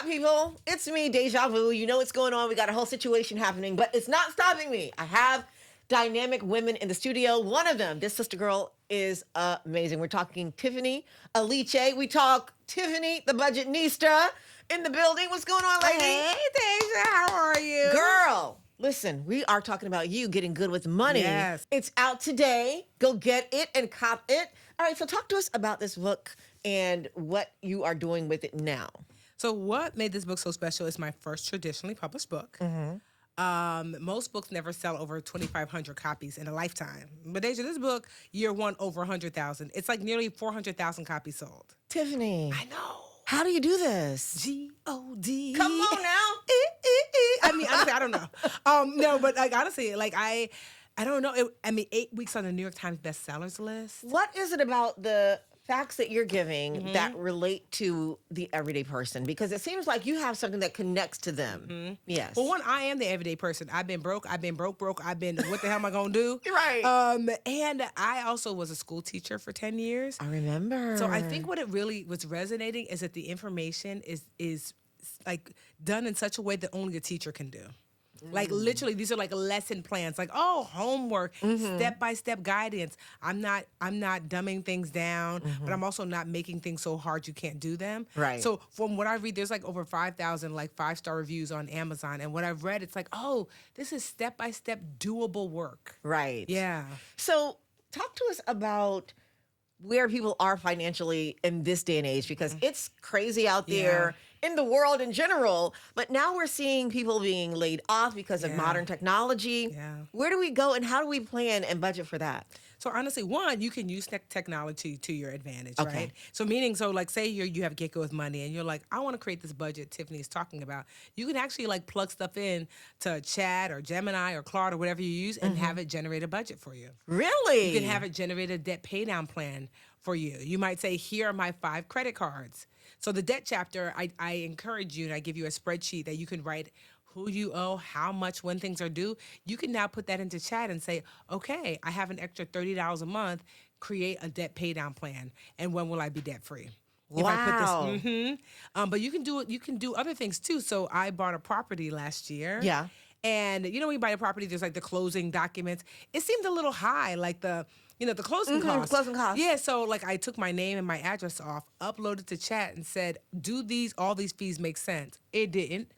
people? It's me, Deja Vu. You know what's going on. We got a whole situation happening, but it's not stopping me. I have dynamic women in the studio. One of them, this sister girl, is amazing. We're talking Tiffany Aliche. We talk Tiffany, the Budgetnista, in the building. What's going on, lady? Hey, Deja, how are you? Girl, listen, we are talking about you getting good with money. Yes. It's out today. Go get it and cop it. All right, so talk to us about this book and what you are doing with it now. So what made this book so special is my first traditionally published book. Mm-hmm. Most books never sell over 2,500 copies in a lifetime. But Deja, this book, year one, over 100,000. It's like nearly 400,000 copies sold. Tiffany. I know. How do you do this? G-O-D. Come on now. I mean, honestly, I don't know. No, but like honestly, like I don't know. 8 weeks on the New York Times bestsellers list. What is it about the facts that you're giving that relate to the everyday person? Because it seems like you have something that connects to them. Mm-hmm. Yes. Well, one, I am the everyday person. I've been broke. I've been broke. I've been, what the hell am I going to do? Right. And I also was a school teacher for 10 years. I remember. So I think what it really was resonating is that the information is like done in such a way that only a teacher can do. Like literally, these are like lesson plans, like homework, step-by-step guidance. I'm not dumbing things down, but I'm also not making things so hard you can't do them. Right. So from what I read, there's like over 5,000 like 5-star reviews on Amazon, and what I've read, it's like, oh, this is step-by-step doable work. Right. Yeah. So talk to us about where people are financially in this day and age, because it's crazy out there in the world in general. But now we're seeing people being laid off because of modern technology. Yeah. Where do we go and how do we plan and budget for that? So honestly, one, you can use technology to your advantage, Okay. right? So meaning, like say you have Get Go with money and you're like, I want to create this budget Tiffany's talking about. You can actually like plug stuff in to Chat or Gemini or Claude or whatever you use and have it generate a budget for you. Really? You can have it generate a debt pay down plan for you. You might say, here are my 5 credit cards. So the debt chapter, I encourage you and I give you a spreadsheet that you can write who you owe, how much, when things are due. You can now put that into Chat and say, okay, I have an extra $30 a month, create a debt pay down plan. And when will I be debt free? Wow. If I put this, but you can do other things too. So I bought a property last year. Yeah. And you know, when you buy a property, there's like the closing documents. It seemed a little high, like the closing costs. Closing costs. Yeah, so like I took my name and my address off, uploaded to Chat and said, all these fees make sense? It didn't.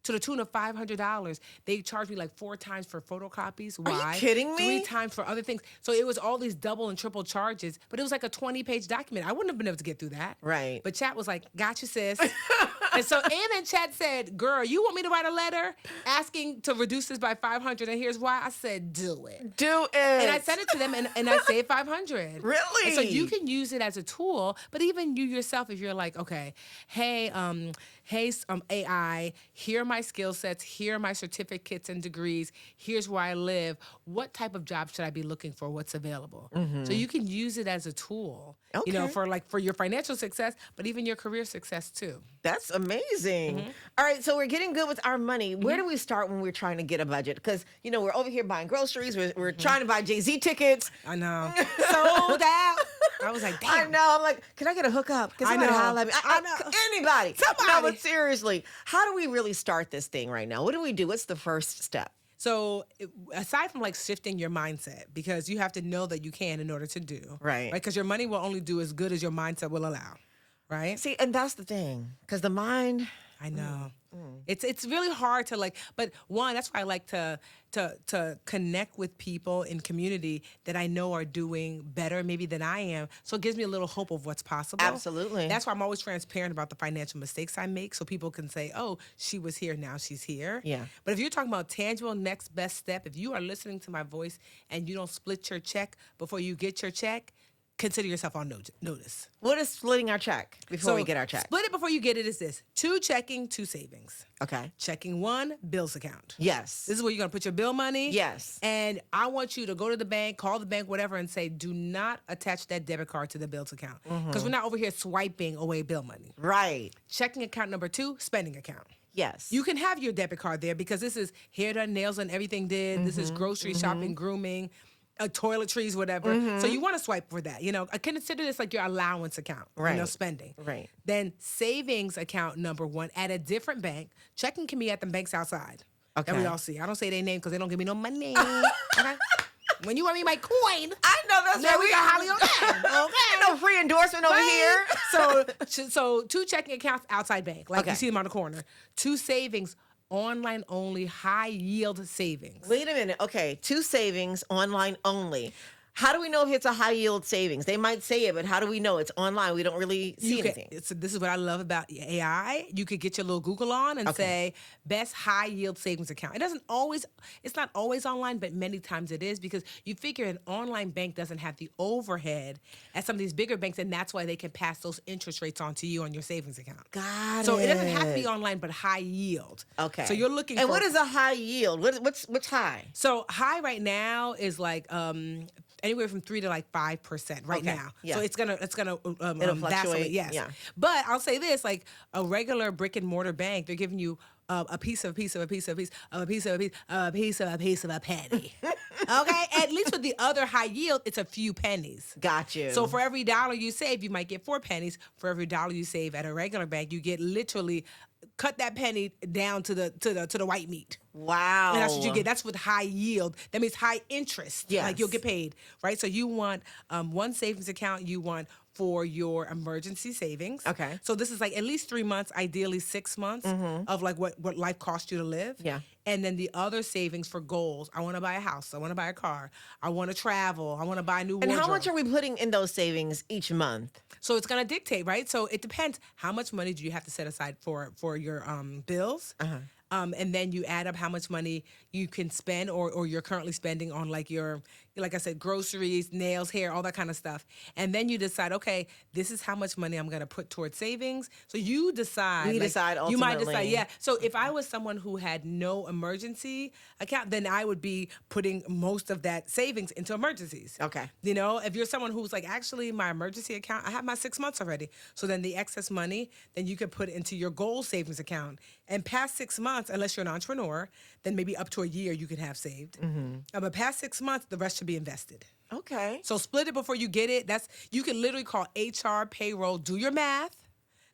To the tune of $500. They charged me like 4 times for photocopies. Why? Are you kidding me? 3 times for other things. So it was all these double and triple charges, but it was like a 20-page document. I wouldn't have been able to get through that. Right. But Chat was like, gotcha, sis. And then Chat said, girl, you want me to write a letter asking to reduce this by $500? And here's why. I said, do it. Do it. And I sent it to them, and I saved $500. Really? And so you can use it as a tool, but even you yourself, if you're like, okay, hey, AI, here are my skill sets, here are my certificates and degrees, here's where I live. What type of job should I be looking for? What's available? So you can use it as a tool, for your financial success, but even your career success too. That's amazing. All right, so we're getting good with our money. Where do we start when we're trying to get a budget? Because, we're over here buying groceries. We're trying to buy Jay-Z tickets. I know. Sold out. I was like, damn. I know. I'm like, can I get a hookup? Can somebody holler at me? I know. Anybody. Somebody. No, but seriously, how do we really start this thing right now? What do we do? What's the first step? So aside from like shifting your mindset, because you have to know that you can in order to do. Right. Because your money will only do as good as your mindset will allow. Right? See, and that's the thing. Because the mind... I know. It's really hard to but one, that's why I like to connect with people in community that I know are doing better maybe than I am. So it gives me a little hope of what's possible. Absolutely. That's why I'm always transparent about the financial mistakes I make so people can say, oh, she was here, now she's here. Yeah. But if you're talking about tangible next best step, if you are listening to my voice and you don't split your check before you get your check, consider yourself on notice. What is splitting our check before we get our check? Split it before you get it is this: 2 checking, 2 savings. Okay. Checking 1, bills account. Yes. This is where you're going to put your bill money. Yes. And I want you to go to the bank, call the bank, whatever, and say, do not attach that debit card to the bills account. Because we're not over here swiping away bill money. Right. Checking account number 2, spending account. Yes. You can have your debit card there because this is hair done, nails done, everything did. This is grocery shopping, grooming. toiletries, whatever. So you want to swipe for that. I consider this like your allowance account, Right. spending. Right. Then savings account number 1 at a different bank. Checking can be at the banks outside. That we Okay. all see. I don't say their name because they don't give me no money. Okay? When you want me my coin, I know that's now right. we got Holly on that. Okay. No free endorsement over here. So 2 checking accounts outside bank, like Okay. you see them on the corner. 2 savings, online only, high yield savings. Wait a minute. Okay, 2 savings, online only. How do we know if it's a high yield savings? They might say it, but how do we know it's online? We don't really see anything. So this is what I love about AI. You could get your little Google on and say best high yield savings account. It's not always online, but many times it is, because you figure an online bank doesn't have the overhead as some of these bigger banks, and that's why they can pass those interest rates on to you on your savings account. Got So it. it doesn't have to be online, but high yield. Okay. So you're looking and for. what is a high yield? What's high? So high right now is like anywhere from 3 to like 5% right Okay, now. yeah. So it's gonna It'll vacillate. fluctuate, Yes. yeah. But I'll say this: like a regular brick and mortar bank, they're giving you a piece of a piece of a piece of a piece of a piece of a piece of a piece of a piece of a penny. Okay. At least with the other high yield, it's a few pennies. Got you. So for every dollar you save, you might get 4 pennies. For every dollar you save at a regular bank, you get literally cut that penny down to the white meat. wow. And that's what you get. That's with high yield. That means high interest. Yes. Like you'll get paid, right? So you want 1 savings account you want for your emergency savings. Okay. So this is like at least 3 months, ideally 6 months of like what life costs you to live. Yeah. And then the other savings for goals. I want to buy a house. I want to buy a car. I want to travel. I want to buy a new And wardrobe. how much are we putting in those savings each month? So it's going to dictate, right? So it depends. How much money do you have to set aside for your bills? And then you add up how much money you can spend or you're currently spending on like I said, groceries, nails, hair, all that kind of stuff. And then you decide, okay, this is how much money I'm going to put towards savings. So you decide. We decide You might decide, ultimately. yeah. So if I was someone who had no emergency account, then I would be putting most of that savings into emergencies. Okay. If you're someone who's like, actually, my emergency account, I have my 6 months already. So then the excess money, then you could put it into your goal savings account. And past 6 months, unless you're an entrepreneur, then maybe up to a year you could have saved. But past 6 months, the rest should be invested. Okay. So split it before you get it. You can literally call HR, payroll, do your math.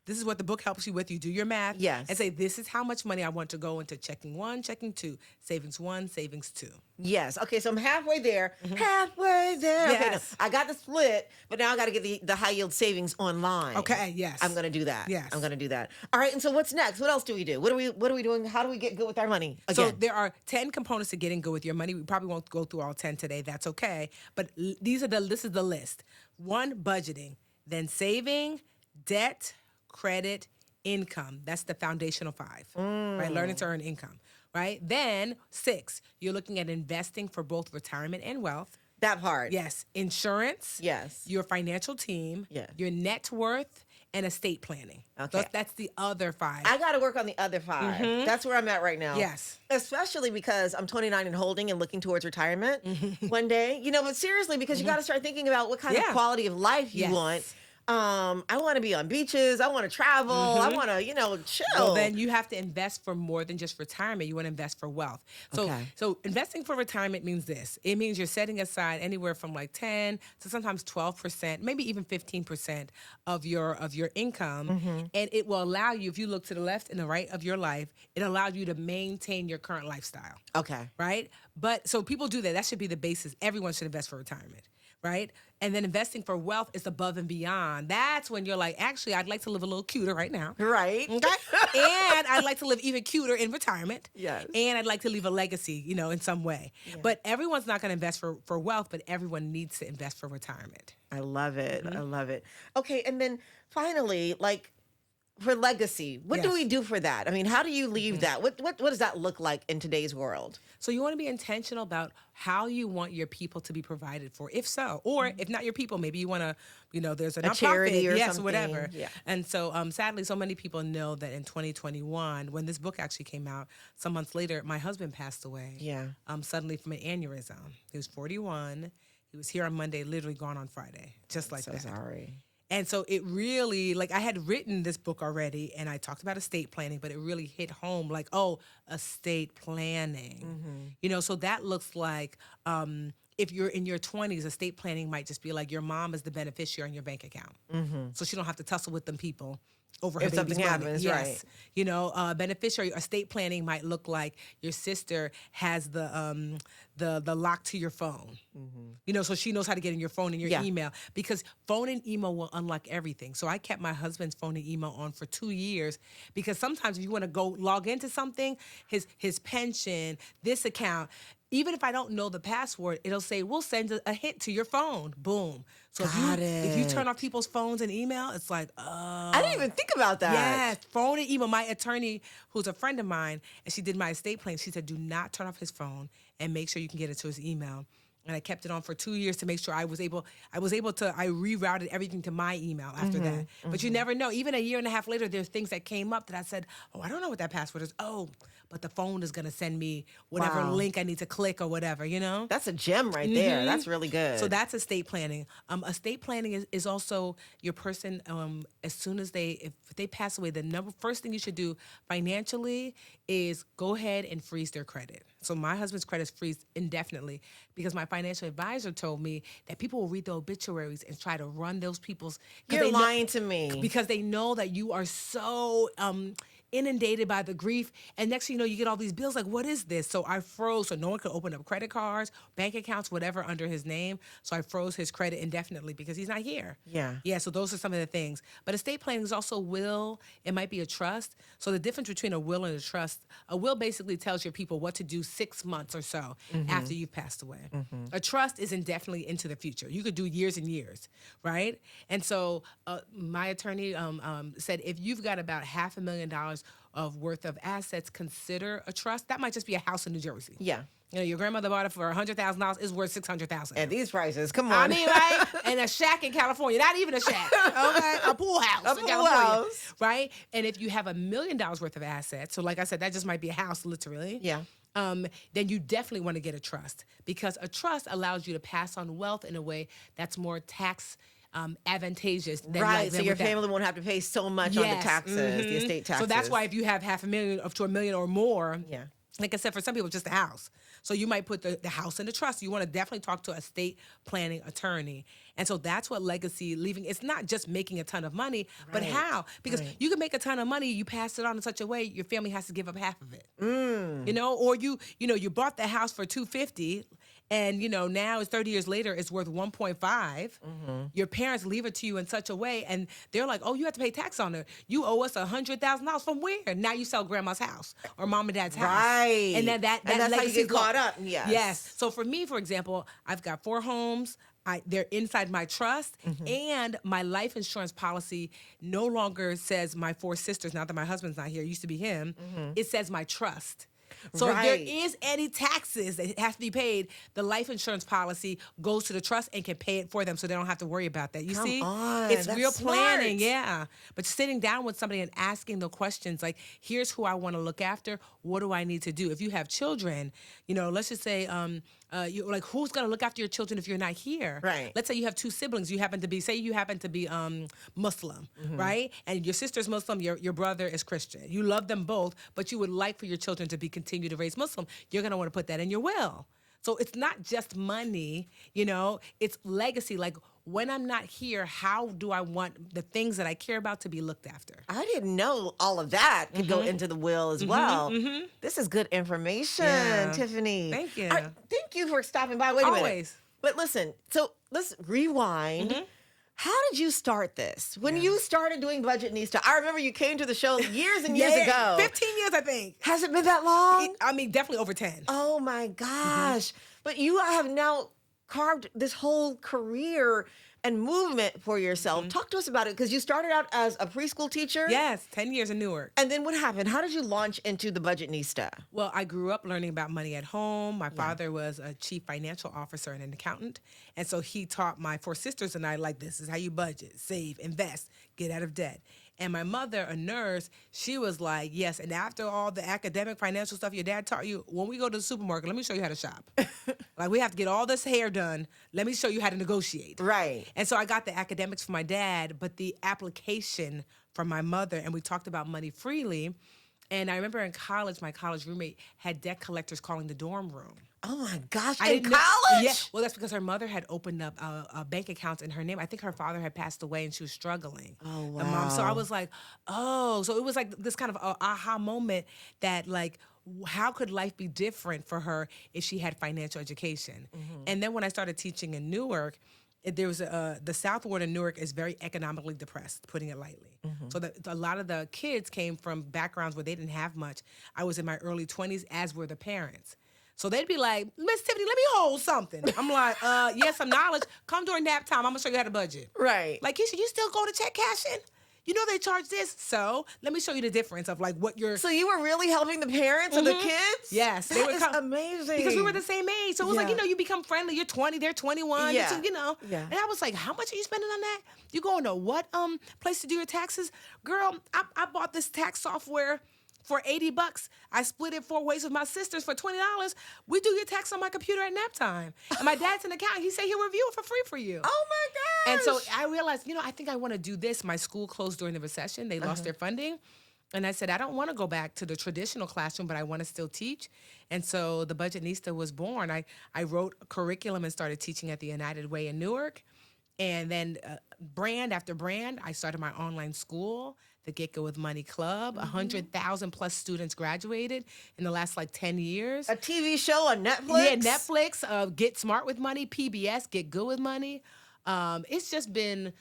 This is what the book helps you with. You do your math. Yes. And say, this is how much money I want to go into checking 1, checking 2, savings 1, savings 2. Yes. Okay, so I'm halfway there. Halfway there. Okay, Yes. no, I got the split, but now I got to get the high yield savings online. Okay, yes. I'm going to do that. Yes. I'm going to do that. All right, and so what's next? What else do we do? What are we doing? How do we get good with our money? So Again. there are 10 components to getting good with your money. We probably won't go through all 10 today. That's okay. But this is the list. 1, budgeting. Then saving, debt, credit, income. That's the foundational 5, right? Learning to earn income, right? Then 6, you're looking at investing for both retirement and wealth. That part. Yes. Insurance. Yes. Your financial team. Yeah. Your net worth and estate planning. Okay. That's the other 5. I got to work on the other 5. That's where I'm at right now. Yes. Especially because I'm 29 and holding and looking towards retirement one day. But seriously, because you got to start thinking about what kind of Yeah. quality of life you Yes. want. I want to be on beaches. I want to travel. I want to, chill. Well, then you have to invest for more than just retirement. You want to invest for wealth. Okay. So investing for retirement means this. It means you're setting aside anywhere from like 10 to sometimes 12%, maybe even 15% of your income. And it will allow you, if you look to the left and the right of your life, it allows you to maintain your current lifestyle. Okay. Right? But so people do that. That should be the basis. Everyone should invest for retirement. Right? And then investing for wealth is above and beyond. That's when you're like, actually, I'd like to live a little cuter right now. Right. Okay. And I'd like to live even cuter in retirement. Yes. And I'd like to leave a legacy, in some way. Yeah. But everyone's not going to invest for wealth, but everyone needs to invest for retirement. I love it. I love it. Okay. And then finally, like, for legacy, what do Yes. we do for that? I mean, how do you leave that? What does that look like in today's world? So you want to be intentional about how you want your people to be provided for, if so, or if not your people, maybe you want to, there's a nonprofit, charity or yes, something. whatever. Yeah. And so, sadly, so many people know that in 2021, when this book actually came out, some months later, my husband passed away. Yeah. Suddenly from an aneurysm. He was 41. He was here on Monday, literally gone on Friday, just like So that. sorry. And so it really, I had written this book already and I talked about estate planning, but it really hit home estate planning. So that looks like, if you're in your 20s, estate planning might just be like your mom is the beneficiary on your bank account. So she don't have to tussle with them people over her If baby's something money. happens, Yes. right. You know, beneficiary estate planning might look like your sister has the lock to your phone. You know, so she knows how to get in your phone and your Yeah. email, because phone and email will unlock everything. So I kept my husband's phone and email on for 2 years, because sometimes if you want to go log into something, his pension, this account, even if I don't know the password, it'll say, we'll send a hint to your phone. Boom. So Got if you turn it. off people's phones and email, it's like, I didn't even think about that. yes, phone and email. My attorney, who's a friend of mine, and she did my estate plan, she said, do not turn off his phone and make sure you can get into his email. And I kept it on for 2 years to make sure I rerouted everything to my email after that. But you never know. Even a year and a half later, there's things that came up that I said, oh, I don't know what that password is. Oh, but the phone is going to send me whatever Wow. link I need to click or whatever, you know? That's a gem right there. That's really good. So that's estate planning. Estate planning is also your person. As soon as if they pass away, the first thing you should do financially is go ahead and freeze their credit. So my husband's credit is freezed indefinitely, because my financial advisor told me that people will read the obituaries and try to run those people's. You're lying to me. Because they know that you are so inundated by the grief, and next thing you know, you get all these bills. Like, what is this? So I froze, so no one could open up credit cards, bank accounts, whatever under his name. So I froze his credit indefinitely because he's not here. Yeah. So those are some of the things. But estate planning is also will. It might be a trust. So the difference between a will and a trust: a will basically tells your people what to do 6 months or so after you've passed away. A trust is indefinitely into the future. You could do years and years, right? And so my attorney said, if you've got about $500,000 of worth of assets, consider a trust. That might just be a house in New Jersey. Yeah. You know, your grandmother bought it for $100,000. It's worth $600,000. At these prices, come on. I mean, right? And a shack in California, not even a shack, okay? A pool house A in pool California, house. right? And if you have $1 million worth of assets, so like I said, that just might be a house, literally. Yeah. Then you definitely want to get a trust, because a trust allows you to pass on wealth in a way that's more tax advantageous. Than Right. So your with that. family won't have to pay so much on the taxes, the estate taxes. So that's why if you have $500,000 up to $1 million or more, Yeah. like I said, for some people, just a house. So you might put the house in the trust. You want to definitely talk to a estate planning attorney. And so that's what legacy leaving. It's not just making a ton of money, but Right, how? Because right. you can make a ton of money, you pass it on in such a way your family has to give up half of it. You know, or you bought the house for $250,000. And, now it's 30 years later, it's worth 1.5. Your parents leave it to you in such a way, and they're like, oh, you have to pay tax on it. You owe us $100,000 from where? Now you sell grandma's house or mom and dad's house. Right. And then that's how you legacy get caught up. Yes. Yes. So for me, for example, I've got 4 homes. They're inside my trust, and my life insurance policy no longer says my 4 sisters. Now that my husband's not here, it used to be him. It says my trust. So if there Right. is any taxes that have to be paid, the life insurance policy goes to the trust and can pay it for them, so they don't have to worry about that. You Come see, on, it's that's real planning, smart. yeah. But sitting down with somebody and asking the questions like, "Here's who I want to look after. What do I need to do?" If you have children, let's just say, who's going to look after your children if you're not here? Right. Let's say you have 2 siblings. You happen to be Muslim, right? And your sister's Muslim. Your brother is Christian. You love them both, but you would like for your children to be continue to raise Muslim. You're going to want to put that in your will. So it's not just money, it's legacy. Like, when I'm not here, how do I want the things that I care about to be looked after? I didn't know all of that could go into the will as well. This is good information, Yeah. Tiffany. Thank you. Thank you for stopping by. Wait a minute. Always. But listen, so let's rewind. How did you start this? When you started doing Budgetnista, I remember you came to the show years and years ago. 15 years, I think. Has it been that long? I mean, definitely over 10. Oh my gosh. But you have now carved this whole career and movement for yourself. Talk to us about it, because you started out as a preschool teacher. Yes, 10 years in Newark. And then what happened? How did you launch into the Budgetnista? Well, I grew up learning about money at home. My father was a chief financial officer and an accountant. And so he taught my 4 sisters and I, like, this is how you budget, save, invest, get out of debt. And my mother, a nurse, she was like, yes, and after all the academic financial stuff your dad taught you, when we go to the supermarket, let me show you how to shop. Like, we have to get all this hair done. Let me show you how to negotiate. Right. And so I got the academics from my dad, but the application from my mother, and we talked about money freely. And I remember in college, my college roommate had debt collectors calling the dorm room. Oh my gosh, I in didn't know. college? Yeah, well, that's because her mother had opened up a bank account in her name. I think her father had passed away and she was struggling. Oh, The mom. So I wow. was like, oh, so it was like this kind of aha moment that like, how could life be different for her if she had financial education? And then when I started teaching in Newark, there was the South Ward in Newark is very economically depressed, putting it lightly. So a lot of the kids came from backgrounds where they didn't have much. I was in my early 20s, as were the parents. So they'd be like, Miss Tiffany, let me hold something. I'm like, yes, some knowledge. Come during nap time. I'm going to show you how to budget. Right. Like, Keisha, you still go to check cashing? You know they charge this. So let me show you the difference of like what you're... So you were really helping the parents of the kids? Yes. That is amazing. Because we were the same age. So it was like, Yeah. you become friendly. You're 20, they're 21. Yeah. So, Yeah. And I was like, how much are you spending on that? You going to what place to do your taxes? Girl, I bought this tax software for $80. I split it 4 ways with my sisters for $20. We do your tax on my computer at nap time. And my dad's an accountant. He said he'll review it for free for you. Oh my And gosh. so I realized, I think I want to do this. My school closed during the recession. They lost their funding. And I said, I don't want to go back to the traditional classroom, but I want to still teach. And so the Budgetnista was born. I wrote a curriculum and started teaching at the United Way in Newark. And then brand after brand, I started my online school, the Get Good with Money Club. 100,000 plus students graduated in the last 10 years. A TV show on Netflix? Yeah, Netflix, Get Smart with Money, PBS, Get Good with Money. It's just been,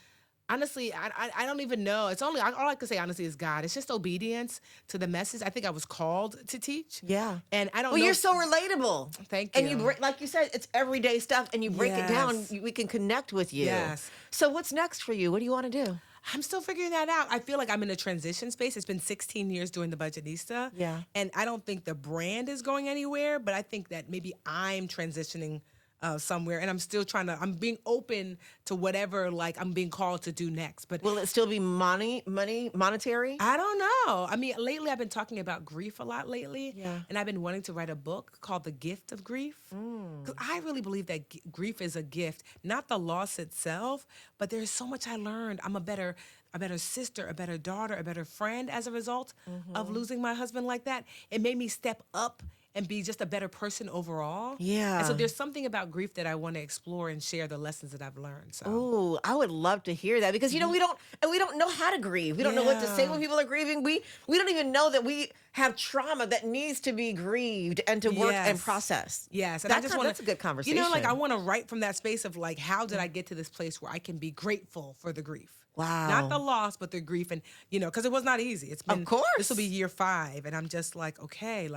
honestly, I don't even know. It's only, all I can say honestly is God. It's just obedience to the message. I think I was called to teach. Yeah. And I don't know. Well, you're so relatable. Thank you. And like you said, it's everyday stuff, and you break it down, Yes. we can connect with you. Yes. So what's next for you? What do you want to do? I'm still figuring that out. I feel like I'm in a transition space. It's been 16 years doing the Budgetnista. Yeah. And I don't think the brand is going anywhere, but I think that maybe I'm transitioning somewhere, and I'm still I'm being open to whatever I'm being called to do next. But Will it still be monetary? I don't know. I mean, lately I've been talking about grief a lot lately. Yeah. And I've been wanting to write a book called The Gift of Grief. Because I really believe that grief is a gift, not the loss itself, but there's so much I learned. I'm a better sister, a better daughter, a better friend as a result of losing my husband like that. It made me step up and be just a better person overall. Yeah. And so there's something about grief that I want to explore and share the lessons that I've learned. So. Oh, I would love to hear that, because we don't know how to grieve. We don't know what to say when people are grieving. We don't even know that we have trauma that needs to be grieved and to work and process. Yes, and that's a good conversation. I want to write from that space of how did I get to this place where I can be grateful for the grief. Wow. Not the loss, but the grief, and because it was not easy. It's been, of course, this will be year 5, and I'm just okay,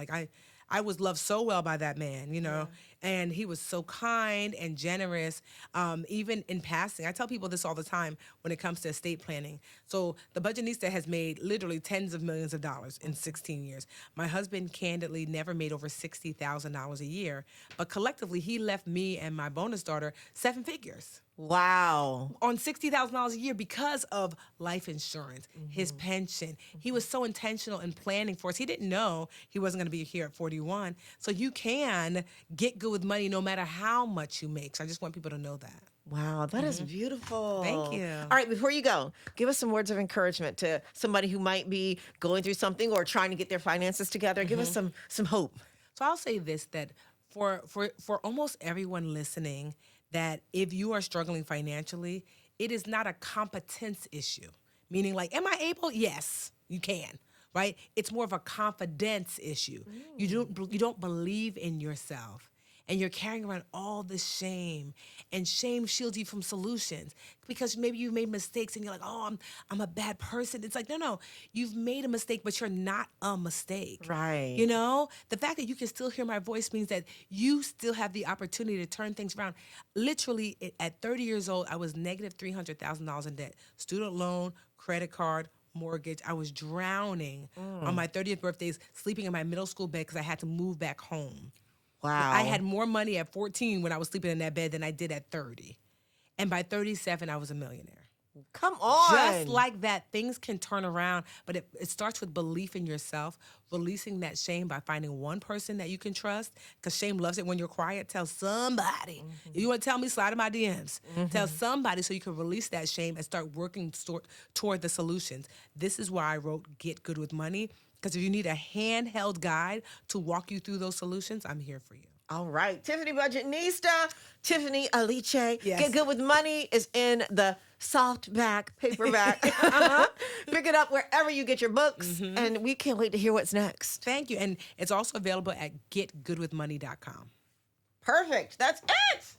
I was loved so well by that man, and he was so kind and generous, even in passing. I tell people this all the time when it comes to estate planning. So the Budgetnista has made literally tens of millions of dollars in 16 years. My husband candidly never made over $60,000 a year, but collectively he left me and my bonus daughter 7 figures. Wow. On $60,000 a year because of life insurance, his pension. He was so intentional in planning for us. He didn't know he wasn't going to be here at 41. So you can get good with money no matter how much you make. So I just want people to know that. Wow, that is beautiful. Thank you. All right, before you go, give us some words of encouragement to somebody who might be going through something or trying to get their finances together. Give us some hope. So I'll say this, that for almost everyone listening, that if you are struggling financially, it is not a competence issue. Meaning am I able? Yes, you can, right? It's more of a confidence issue. You don't believe in yourself. And you're carrying around all this shame, and shame shields you from solutions because maybe you made mistakes and you're like, oh, I'm a bad person. It's no, you've made a mistake, but you're not a mistake. Right. The fact that you can still hear my voice means that you still have the opportunity to turn things around. Literally, at 30 years old, I was negative $300,000 in debt. Student loan, credit card, mortgage. I was drowning on my 30th birthday, sleeping in my middle school bed because I had to move back home. Wow. I had more money at 14 when I was sleeping in that bed than I did at 30. And by 37, I was a millionaire. Come on. Just like that, things can turn around, but it starts with belief in yourself, releasing that shame by finding one person that you can trust, because shame loves it when you're quiet. Tell somebody. If you want to tell me, slide in my DMs. Tell somebody so you can release that shame and start working toward the solutions. This is why I wrote Get Good with Money. Because if you need a handheld guide to walk you through those solutions, I'm here for you. All right. Tiffany Budgetnista, Tiffany Aliche. Yes. Get Good with Money is in the softback, paperback. Pick it up wherever you get your books. And we can't wait to hear what's next. Thank you. And it's also available at getgoodwithmoney.com. Perfect. That's it.